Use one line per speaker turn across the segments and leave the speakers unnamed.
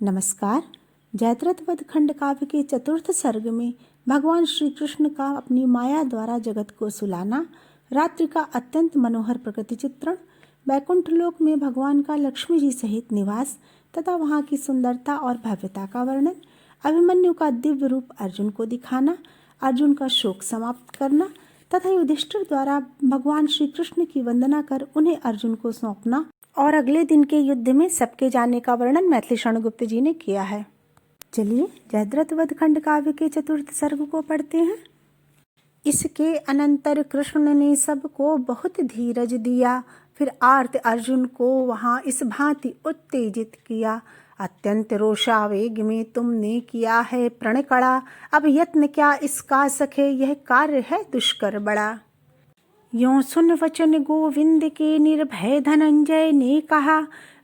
नमस्कार। जयद्रथ वध खंड काव्य के चतुर्थ सर्ग में भगवान श्री कृष्ण का अपनी माया द्वारा जगत को सुलाना, रात्रि का अत्यंत मनोहर प्रकृति चित्रण, बैकुंठ लोक में भगवान का लक्ष्मी जी सहित निवास तथा वहाँ की सुंदरता और भव्यता का वर्णन, अभिमन्यु का दिव्य रूप अर्जुन को दिखाना, अर्जुन का शोक समाप्त करना तथा युधिष्ठिर द्वारा भगवान श्री कृष्ण की वंदना कर उन्हें अर्जुन को सौंपना और अगले दिन के युद्ध में सबके जाने का वर्णन मैथिली शरणगुप्त जी ने किया है। चलिए जयद्रथ वध खंड काव्य के चतुर्थ सर्ग को पढ़ते हैं। इसके अनंतर कृष्ण ने सबको बहुत धीरज दिया, फिर आर्त अर्जुन को वहां इस भांति उत्तेजित किया। अत्यंत रोषावेग में तुमने किया है प्रण कड़ा, अब यत्न क्या इसका सखे, यह कार्य है दुष्कर बड़ा। यों सुन वचन गोविंद के निर्भय धनंजय ने कहा,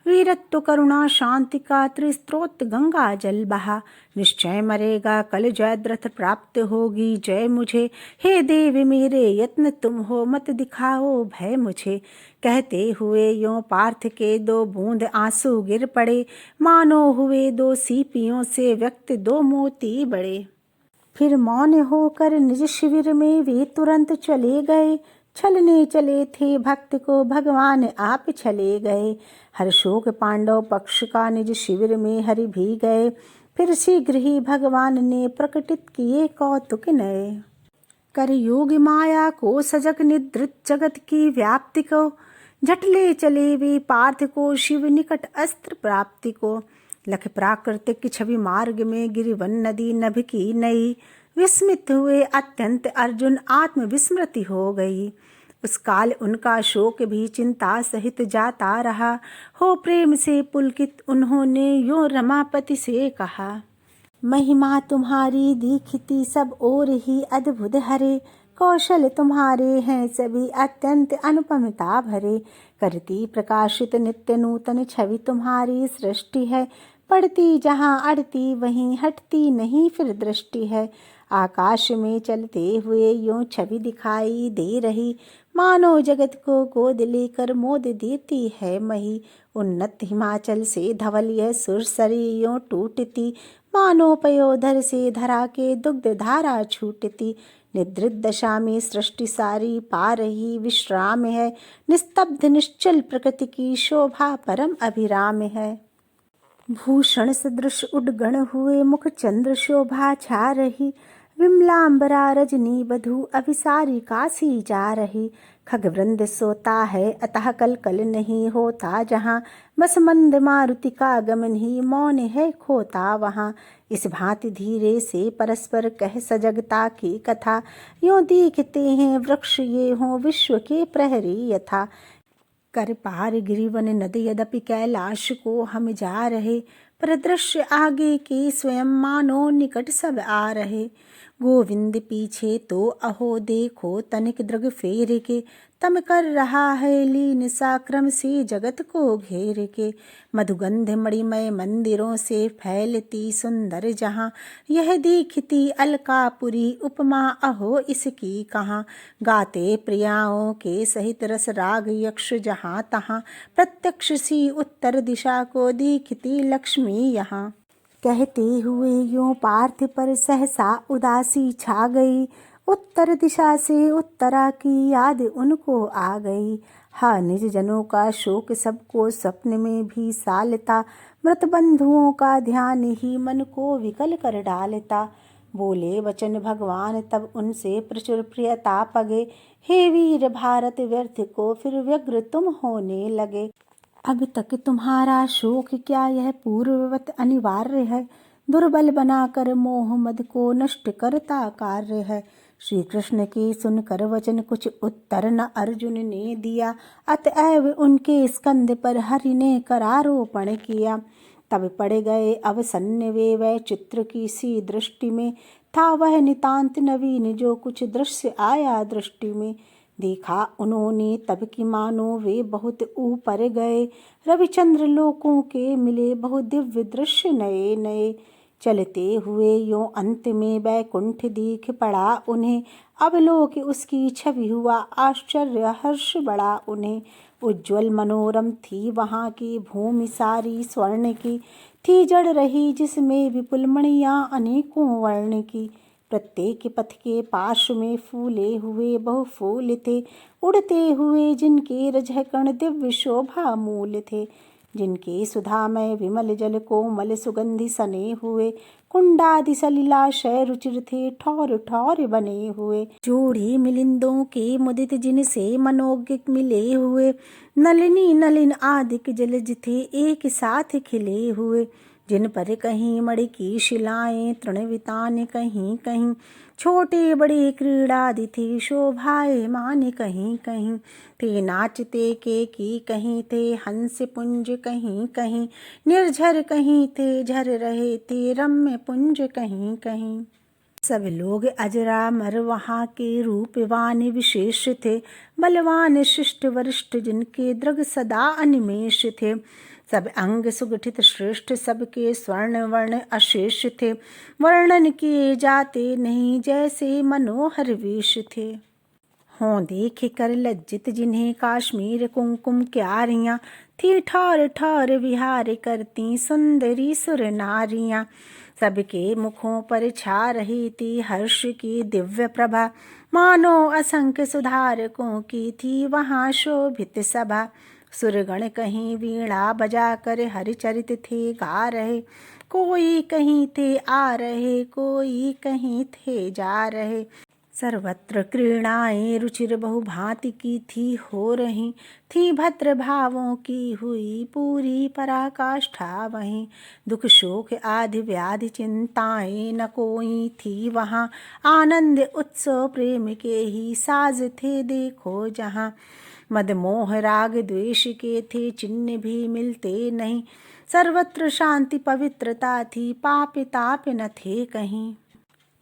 वीरत्व करुणा शांति का त्रिस्त्रोत गंगा जल बहा। निश्चय मरेगा कल जयद्रथ प्राप्त होगी जय मुझे, हे देव मेरे यत्न तुम हो मत दिखाओ भय मुझे। कहते हुए यों पार्थ के दो बूंद आंसू गिर पड़े, मानो हुए दो सीपियों से व्यक्त दो मोती बड़े। फिर मौन होकर निज शिविर में वे तुरंत चले गए, छलने चले थे भक्त को भगवान आप छले गए। हर्षोक पांडव पक्ष का निज शिविर में हरि भी गए, फिर शीघ्र ही भगवान ने प्रकटित किए कौतुक नए। कर योग माया को सजग निद्रित जगत की व्याप्ति को, झटले चले वे पार्थ को शिव निकट अस्त्र प्राप्ति को। लख प्राकृतिक छवि मार्ग में गिरिवन नदी नभ की नई, विस्मित हुए अत्यंत अर्जुन आत्म विस्मृति हो गई। उस काल उनका शोक भी चिंता सहित जाता रहा, हो प्रेम से पुलकित उन्होंने यों रमापति से कहा। महिमा तुम्हारी दीखती सब ओर ही अद्भुत हरे, कौशल तुम्हारे हैं सभी अत्यंत अनुपमता भरे। करती प्रकाशित नित्य नूतन छवि तुम्हारी सृष्टि है, पड़ती जहाँ अड़ती वहीं हटती नहीं फिर दृष्टि है। आकाश में चलते हुए यों छवि दिखाई दे रही, मानो जगत को गोद लेकर मोद देती है मही। उन्नत हिमाचल से धवल यह सुरसरी यों टूटती, मानो पयोधर से धरा के दुग्ध धारा छूटती। निद्रित दशा में सृष्टि सारी पा रही विश्राम है, निस्तब्ध निश्चल प्रकृति की शोभा परम अभिराम है। भूषण सदृश उड्गण हुए मुख चंद्र शोभा छा रही, विमलांबरा रजनी बधू अभिसारी काशी जा रही। खगवृंद सोता है अतः कल कल नहीं होता जहाँ, बस मंद मारुति का गमन ही मौन है खोता वहाँ। इस भांति धीरे से परस्पर कह सजगता की कथा, यों दिखते हैं वृक्ष ये हों विश्व के प्रहरी यथा। कर पार गिरिवन नद यद्यपि कैलाश को हम जा रहे, पर दृश्य आगे के स्वयं मानो निकट सब आ रहे। गोविंद पीछे तो अहो देखो तनिक दृग फेर के, तम कर रहा है लीन सा क्रम से जगत को घेर के। मधुगंध मणिमय मंदिरों से फैलती सुंदर जहाँ, यह दिखती अलकापुरी उपमा अहो इसकी कहाँ। गाते प्रियाओं के सहित रस राग यक्ष जहाँ तहाँ, प्रत्यक्ष सी उत्तर दिशा को दिखती लक्ष्मी यहाँ। कहते हुए यों पार्थ पर सहसा उदासी छा गई, उत्तर दिशा से उत्तरा की याद उनको आ गई। हाँ निज जनों का शोक सबको स्वप्न में भी सालता, मृत बंधुओं का ध्यान ही मन को विकल कर डालता। बोले वचन भगवान तब उनसे प्रचुर प्रियता पगे, हे वीर भारत व्यर्थ को फिर व्यग्र तुम होने लगे। अब तक तुम्हारा शोक क्या यह पूर्ववत अनिवार्य है, दुर्बल बनाकर मोह मद को नष्ट करता कार्य है। श्री कृष्ण की सुनकर वचन कुछ उत्तर न अर्जुन ने दिया, अतएव उनके स्कंद पर हरि ने करारोपण किया। तब पड़ गए अवसन्न वे वह चित्र की सी दृष्टि में, था वह नितांत नवीन जो कुछ दृश्य आया दृष्टि में। देखा उन्होंने तब कि मानो वे बहुत ऊपर गए, रविचंद्र लोकों के मिले बहु दिव्य दृश्य नए नए। चलते हुए यों अंत में बैकुंठ दीख पड़ा उन्हें, अब लोक उसकी छवि हुआ आश्चर्य हर्ष बड़ा उन्हें। उज्ज्वल मनोरम थी वहाँ की भूमि सारी स्वर्ण की, थी जड़ रही जिसमें विपुल मणियाँ अनेकों वर्ण की। प्रत्येक पथ के पार्श्व में फूले हुए बहुफूल थे, उड़ते हुए जिनके रजकण दिव्य शोभा मूल थे। जिनके सुधामय विमल जल कोमल सुगंधि सने हुए, कुंडादि सलिलाशय रुचिर थे ठौर ठौर बने हुए। जोड़ी मिलिंदों के मुदित जिनसे मनोज्ञ मिले हुए, नलिनी नलिन आदिक जलज थे एक साथ खिले हुए। जिन पर कहीं मणि की शिलाएं तृणवितान कहीं कहीं, छोटे बड़े क्रीड़ादि थे शोभाए मान कहीं कहीं। थे नाचते के की कहीं थे हंस पुंज कहीं कहीं, निर्झर कहीं थे झर रहे थे रम्य पुंज कहीं कहीं। सब लोग अजरामर वहाँ के रूपवान विशेष थे, बलवान शिष्ट वरिष्ठ जिनके दृग सदा अनिमेष थे। सब अंग सुगठित श्रेष्ठ सबके स्वर्ण वर्ण अशेष थे, वर्णन किए जाते नहीं जैसे मनोहर वेश थे। हों देख कर लज्जित जिन्हें काश्मीर कुमकुम क्यारियाँ, थी ठौर ठौर विहार करती सुंदरी सुर नारियाँ। सबके मुखों पर छा रही थी हर्ष की दिव्य प्रभा, मानो असंख्य सुधारकों की थी वहाँ शोभित सभा। सुरगण कहीं वीणा बजा कर हरिचरित थे गा रहे, कोई कहीं थे आ रहे कोई कहीं थे जा रहे। सर्वत्र क्रीड़ाएं रुचिर बहुभांति की थी हो रही, थी भद्र भावों की हुई पूरी पराकाष्ठा वहीं। दुख शोक आदि व्याधि चिंताएं न कोई थी वहाँ, आनंद उत्सव प्रेम के ही साज थे देखो जहाँ। मद मोह राग द्वेष के थे चिन्ह भी मिलते नहीं, सर्वत्र शांति पवित्रता थी पाप ताप न थे कहीं।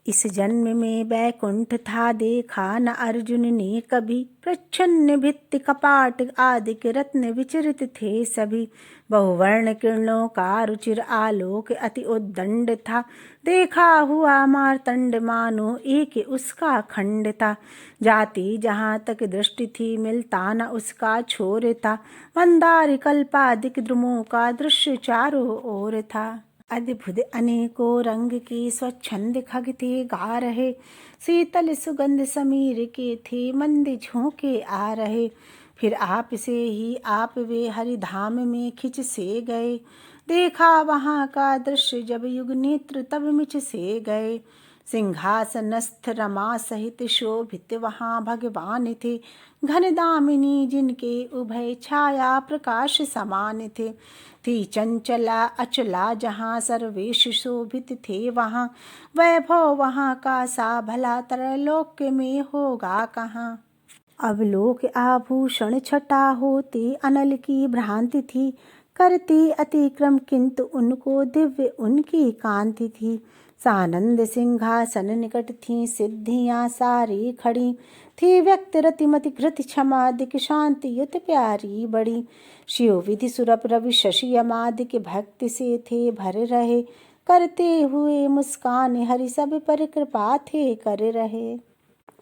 इस जन्म में बैकुंठ था देखा न अर्जुन ने कभी, प्रच्छन्न भित्ति कपाट आदि के रत्न विचरित थे सभी। बहुवर्ण किरणों का रुचिर आलोक अति उद्दंड था, देखा हुआ मार्तंड मानो एक उसका खंड था। जाति जहाँ तक दृष्टि थी मिलता न उसका छोर था, मंदार कल्पादिक द्रुमों का दृश्य चारों ओर था। अद्भुत अनेकों रंग की स्वच्छंद खग थे गा रहे, शीतल सुगंध समीर के थे मंद झोंके आ रहे। फिर आप से ही आप वे हरिधाम में खिंच से गए, देखा वहाँ का दृश्य जब युग नेत्र तब मिच से गए। सिंहासनस्थ रमा सहित शोभित वहाँ भगवान थे, घन दामिनी जिनके उभय छाया प्रकाश समान थे। थी चंचला अचला जहाँ सर्वेश शोभित थे वहाँ, वैभव वहाँ का सा भला त्रैलोक में होगा कहाँ। अवलोक आभूषण छटा होते अनल की भ्रांति थी, करते अतिक्रम किंतु उनको दिव्य उनकी कांति थी। सानंद सिंहासन निकट थी सिद्धियाँ सारी खड़ी, थी व्यक्त रतिमति घृत क्षमा दिक शांति युत प्यारी बड़ी। शिव विधि सुरप रवि शशि यमादि के भक्ति से थे भर रहे, करते हुए मुस्कान हरि सब पर कृपा थे कर रहे।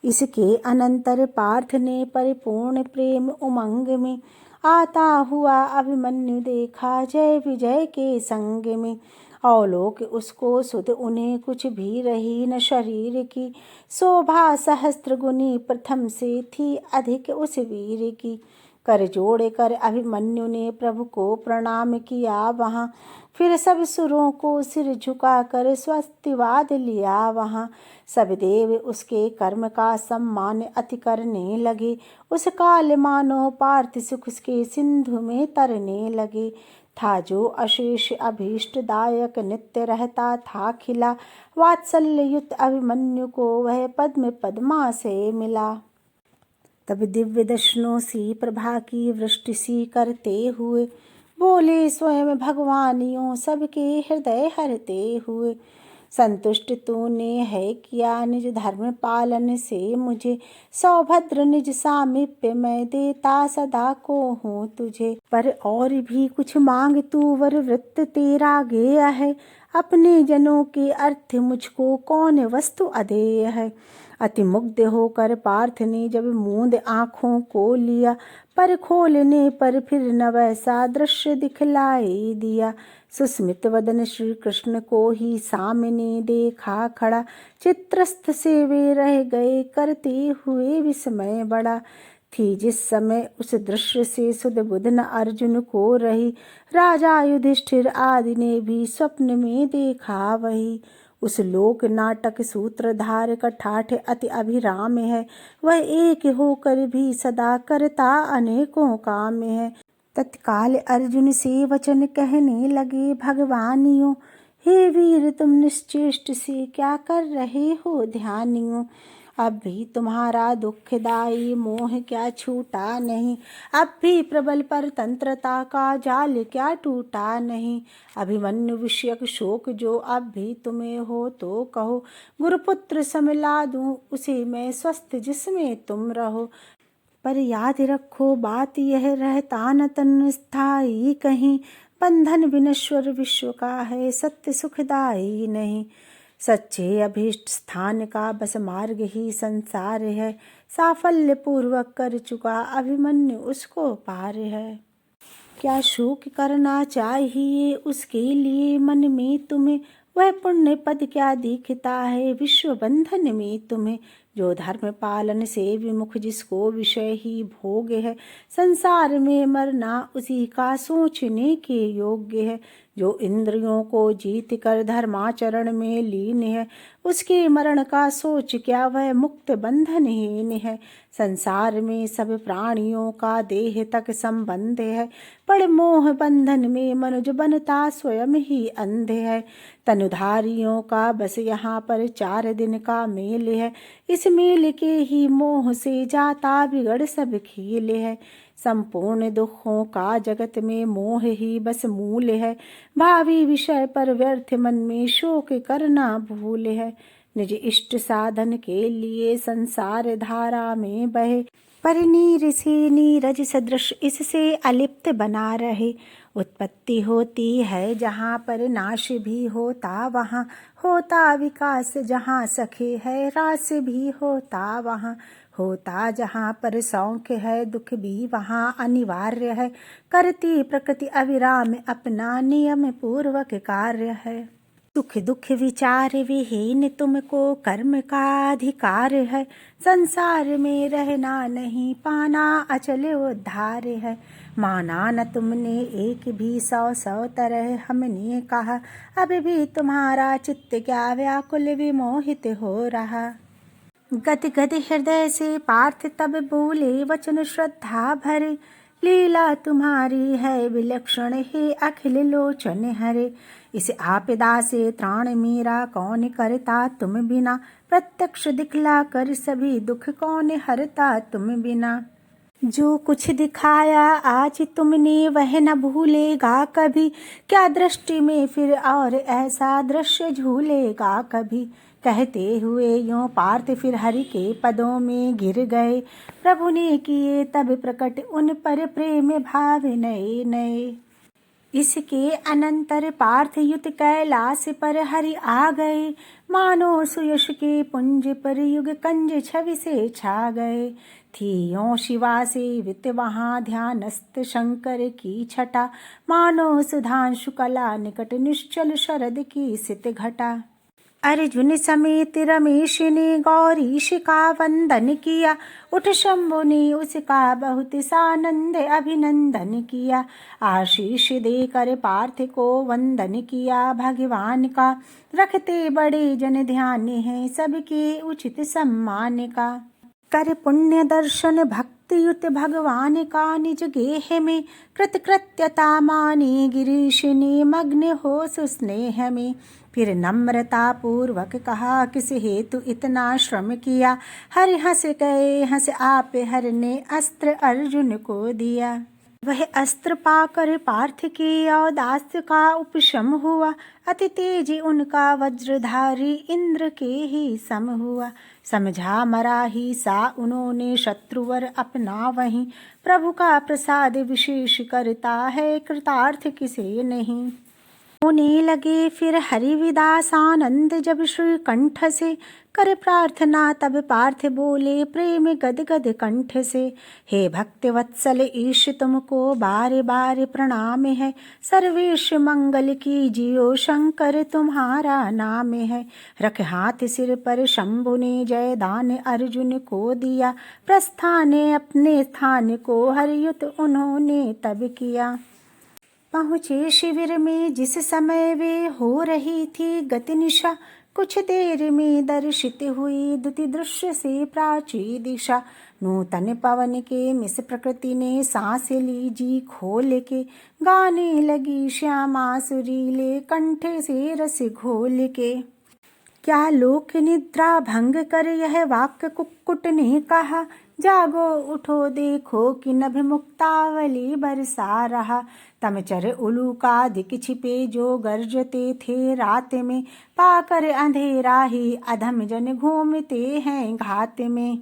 इसके अनंतर पार्थ ने परिपूर्ण प्रेम उमंग में, आता हुआ अभिमन्यु देखा जय विजय के संग में। अवलोक उसको सुध उन्हें कुछ भी रही न शरीर की, शोभा सहस्त्र गुनी प्रथम से थी अधिक उस वीर की। कर जोड़ कर अभिमन्यु ने प्रभु को प्रणाम किया वहाँ, फिर सब सुरों को सिर झुका कर स्वस्तिवाद लिया वहाँ। सब देव उसके कर्म का सम्मान अति करने लगे, उस काल मानो पार्थ सुख के सिंधु में तरने लगे। था जो अशेष अभीष्ट दायक नित्य रहता था खिला, वात्सल्य युक्त अभिमन्यु को वह पद्म पद्मा से मिला। तब दिव्य दर्शनों सी प्रभा की वृष्टि सी करते हुए, बोले स्वयं भगवान यूं सबके हृदय हरते हुए। संतुष्ट तूने है किया निज धर्म पालन से मुझे, सौभद्र निज सामीप्य मैं देता सदा को हूँ तुझे। पर और भी कुछ मांग तू वर वृत्त तेरा गेय है, अपने जनों के अर्थ मुझको कौन वस्तु अधेय है। अति मुग्ध होकर पार्थ ने जब मूंद आँखों को लिया, पर खोलने पर फिर न वैसा दृश्य दिखलाई दिया। सुस्मित वदन श्री कृष्ण को ही सामने देखा खड़ा, चित्रस्थ से वे रह गए करते हुए विस्मय बड़ा। थी जिस समय उस दृश्य से सुध बुध न अर्जुन को रही, राजा युधिष्ठिर आदि ने भी स्वप्न में देखा वही। उस लोक नाटक सूत्रधार कठाठ अति अभिराम है, वह एक होकर भी सदा करता अनेकों काम है। तत्काल अर्जुन से वचन कहने लगे भगवानियों, हे वीर तुम निश्चेष्ट से क्या कर रहे हो ध्यानियों। अब भी तुम्हारा दुखदाई मोह क्या छूटा नहीं, अब भी प्रबल पर तंत्रता का जाल क्या टूटा नहीं। अभिमन्यु विषयक शोक जो अब भी तुम्हें हो तो कहो, गुरुपुत्र समला दूं उसे मैं स्वस्थ जिसमें तुम रहो। पर याद रखो बात यह रहता न तन स्थायी कहीं, बंधन विनश्वर विश्व का है सत्य सुखदाई नहीं। सच्चे अभीष्ट स्थान का बस मार्ग ही संसार है, साफल्य पूर्वक कर चुका अभिमन्यु उसको पार है। क्या शोक करना चाहिए उसके लिए मन में तुम्हें, वह पुण्य पद क्या दिखता है विश्व बंधन में तुम्हें। जो धर्म पालन से विमुख जिसको विषय ही भोग है, संसार में मरना उसी का सोचने के योग्य है। जो इंद्रियों को जीत कर धर्माचरण में लीन है, उसके मरण का सोच क्या वह मुक्त बंधनहीन है। संसार में सब प्राणियों का देह तक संबंध है, पर मोह बंधन में मनुज बनता स्वयं ही अंध है। तनुधारियों का बस यहाँ पर 4 दिन का मेल है, इस मेल के ही मोह से जाता बिगड़ सब खेल है। संपूर्ण दुखों का जगत में मोह ही बस मूल है, भावी विषय पर व्यर्थ मन में शोक करना भूल है। निज इष्ट साधन के लिए संसार धारा में बहे, पर नीर से नीरज सदृश इससे अलिप्त बना रहे। उत्पत्ति होती है जहाँ पर नाश भी होता वहाँ, होता विकास जहाँ सखे है रास भी होता वहाँ। होता जहाँ पर सौख्य है दुख भी वहाँ अनिवार्य है, करती प्रकृति अविराम अपना नियम पूर्वक कार्य है। सुख दुख विचार विहीन तुमको कर्म का अधिकार है, संसार में रहना नहीं पाना अचल उद्धार है। माना न तुमने एक भी 100 तरह हमने कहा, अब भी तुम्हारा चित्त क्या व्याकुल विमोहित हो रहा। गद गद हृदय से पार्थ तब बोले वचन श्रद्धा भरे, लीला तुम्हारी है विलक्षण हे अखिल लोचन हरे। इस आपदा से त्राण मेरा कौन करता तुम बिना, प्रत्यक्ष दिखला कर सभी दुख कौन हरता तुम बिना। जो कुछ दिखाया आज तुमने वह न भूलेगा कभी, क्या दृष्टि में फिर और ऐसा दृश्य झूलेगा कभी। कहते हुए यूं पार्थ फिर हरि के पदों में गिर गए, प्रभु ने किए तब प्रकट उन पर प्रेम भाव नए नए। इसके अनंतर पार्थ युत कैलाश पर हरि आ गए, मानो सुयश के पुंज पर युग कंज छवि से छा गए। थी यों शिवा सेवित वहाँ ध्यानस्थ शंकर की छटा, मानो सुधांशु कला निकट निश्चल शरद की सित घटा। अर्जुन समेत रमेश ने गौरीश का वंदन किया, उठ शंभु ने उसका बहुत सानंद अभिनंदन किया। आशीष देकर पार्थ को वंदन किया भगवान का, रखते बड़े जन ध्यान है सबके उचित सम्मान का। कर पुण्य दर्शन भक्ति युत भगवान का निज गेह में, कृतकृत्यता माने गिरीश ने मग्न हो सुस्नेह में। फिर नम्रता पूर्वक कहा किस हेतु इतना श्रम किया, हरि हंस गए हंस आप हर ने अस्त्र अर्जुन को दिया। वह अस्त्र पाकर पार्थ के औदास्य का उपशम हुआ, अति तेज उनका वज्रधारी इंद्र के ही सम हुआ। समझा मरा ही सा उन्होंने शत्रुवर अपना वहीं, प्रभु का प्रसाद विशेष करता है कृतार्थ किसे नहीं। होने लगे फिर हरिविदास आनंद जब श्री कंठ से कर प्रार्थना तब पार्थ बोले प्रेम गदगद कंठ से, हे भक्त वत्सल ईश तुमको बार बार प्रणाम है, सर्वेश मंगल की जियो शंकर तुम्हारा नाम है। रख हाथ सिर पर शंभु ने जय दान अर्जुन को दिया, प्रस्थान अपने स्थान को हरियुत उन्होंने तब किया। पहुँचे शिविर में जिस समय वे हो रही थी गति निशा, कुछ देर में दर्शित हुई दुति दृश्य से प्राची दिशा। नूतन पवन के मिस प्रकृति ने सांस ली जी खोल के, गाने लगी श्यामा सुरीले कंठ से रस घोल के। क्या लोक निद्रा भंग कर यह वाक्य कुक्कुट ने कहा, जागो उठो देखो कि नभ मुक्तावली बरसा रहा। तमचर उलूकादिक छिपे जो गरजते थे रात में, पाकर अंधेरा ही अधम जन घूमते हैं घात में।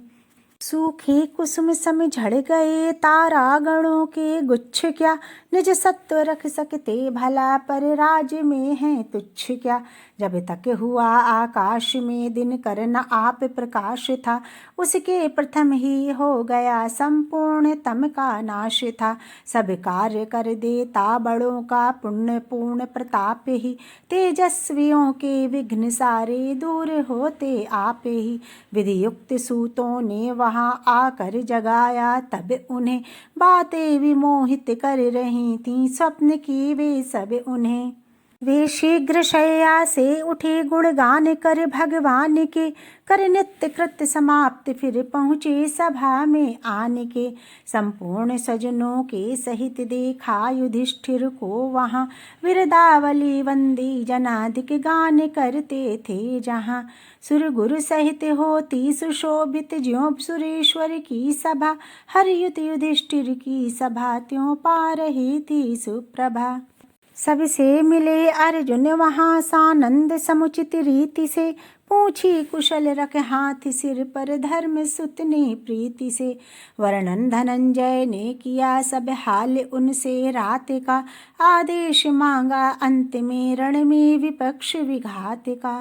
सूखे कुसुम सम झड़ गए तारा गणों के गुच्छ, क्या निज सत्व रख सकते भला पर राज में हैं तुच्छ क्या। जब तक हुआ आकाश में दिन कर न आप प्रकाश था, उसके प्रथम ही हो गया संपूर्ण तम का नाश था। सब कार्य कर देता बड़ों का पुण्य पूर्ण प्रताप ही, तेजस्वियों के विघ्न सारे दूर होते आप ही। विधि युक्त सूतों ने वहाँ आकर जगाया तब उन्हें, बातें विमोहित कर रही थीं स्वप्न की वे सब उन्हें। वे शीघ्र शैया से उठे गुणगान कर भगवान के, कर नित्य कृत्य समाप्त फिर पहुँचे सभा में आने के। संपूर्ण सजनों के सहित देखा युधिष्ठिर को वहाँ, विरदावली वंदी जनादिक गान करते थे जहाँ। सुर गुरु सहित होती सुशोभित ज्यों सुरेश्वर की सभा, हरियुत युधिष्ठिर की सभा त्यों पा रही थी सुप्रभा। सबसे मिले अर्जुन वहाँ सानंद समुचित रीति से, पूछी कुशल रख हाथ सिर पर धर्म सुत ने प्रीति से। वर्णन धनंजय ने किया सब हाल उनसे रात का, आदेश मांगा अंत में रण में विपक्ष विघात का।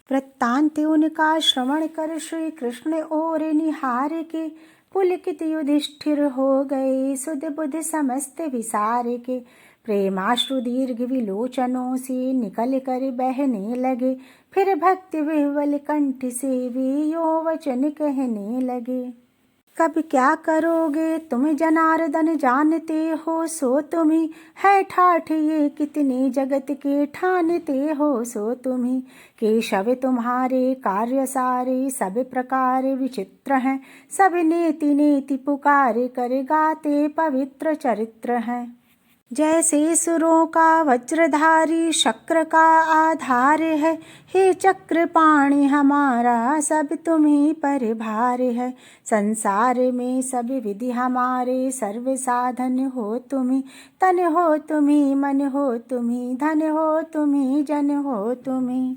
वृत्तांत उनका श्रवण कर श्री कृष्ण और निहार के, पुलकित युधिष्ठिर हो गए सुध बुध समस्त विसार के। प्रेमाश्रु दीर्घ विलोचनों से निकल कर बहने लगे, फिर भक्ति विह्वल कंठ से वे यो वचन कहने लगे। कब क्या करोगे तुम जनार्दन जानते हो सो तुम्ही, है ठाठ ये कितने जगत के ठानते हो सो तुम्ही। केशव तुम्हारे कार्य सारे सब प्रकार विचित्र हैं, सब नेति नेति पुकार कर गाते पवित्र चरित्र हैं। जैसे सुरों का वज्रधारी शक्र का आधार है, हे चक्रपाणि हमारा सब तुम्हीं पर भार है। संसार में सब विधि हमारे सर्व साधन हो तुम्हीं, तन हो तुम्हीं मन हो तुम्हीं धन हो तुम्हीं जन हो तुम्हीं।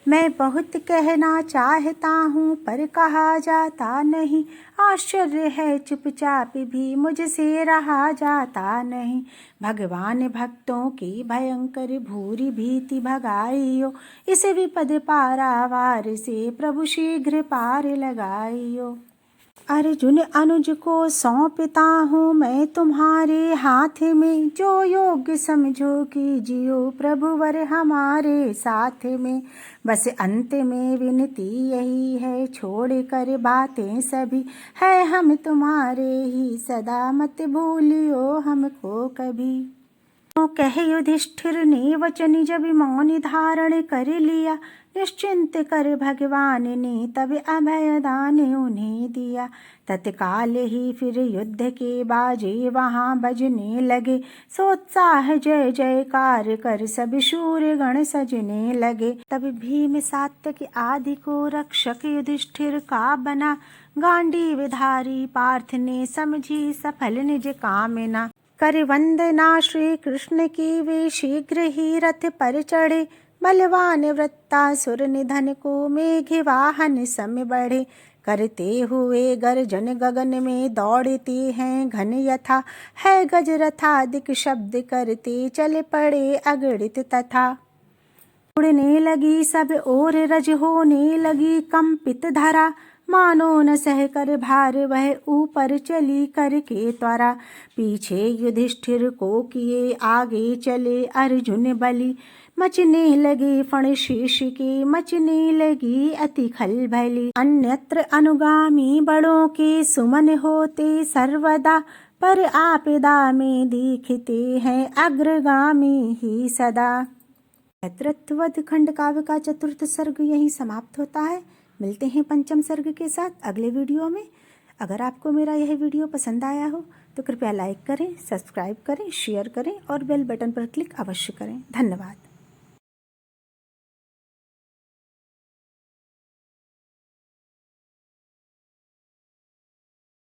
मैं बहुत कहना चाहता हूँ पर कहा जाता नहीं, आश्चर्य है चुपचाप भी मुझसे रहा जाता नहीं। भगवान भक्तों की भयंकर भूरी भीति भगाइयो, इस विपद पारावार से प्रभु शीघ्र पार लगाइयो। अर्जुन अनुज को सौंपता हूँ मैं तुम्हारे हाथ में, जो योग्य समझो कीजियो प्रभुवर हमारे साथ में। बस अंत में विनती यही है छोड़ कर बातें सभी, है हम तुम्हारे ही सदा मत भूलियो हमको कभी। तो कह युधिष्ठिर ने वचन जब मौन धारण कर लिया, निश्चिंत कर भगवान ने तब अभय दान उन्हें दिया। तत्काल ही फिर युद्ध के बाजे वहाँ बजने लगे, सोत्साह जय जयकार कर सब शूर गण सजने लगे। तब भीम सात्यकी आदि को रक्षक युधिष्ठिर का बना, गांडीवधारी पार्थ ने समझी सफल निज कामना। कर वंदना श्री कृष्ण की वे शीघ्र ही रथ पर चढ़े, बलवान वृत्तासुर निधन को मेघ वाहन सम बढ़े। करते हुए गर्जन गगन में दौड़ते हैं घन यथा, है गजरथादिक शब्द करते चल पड़े अगणित तथा। उड़ने लगी सब ओर रज होने लगी कंपित धरा, मानो न सह कर भार वह ऊपर चली करके त्वरा। पीछे युधिष्ठिर को किए आगे चले अर्जुन बलि, मचने लगे फण शीश के मचने लगी अति खलबली। अन्यत्र अनुगामी बड़ों के सुमन होते सर्वदा, पर आपदा में दिखते हैं अग्रगामी ही सदा। जयद्रथवध खंड काव्य का चतुर्थ सर्ग यहीं समाप्त होता है। मिलते हैं पंचम सर्ग के साथ अगले वीडियो में। अगर आपको मेरा यह वीडियो पसंद आया हो तो कृपया लाइक करें, सब्सक्राइब करें, शेयर करें और बेल बटन पर क्लिक अवश्य करें। धन्यवाद।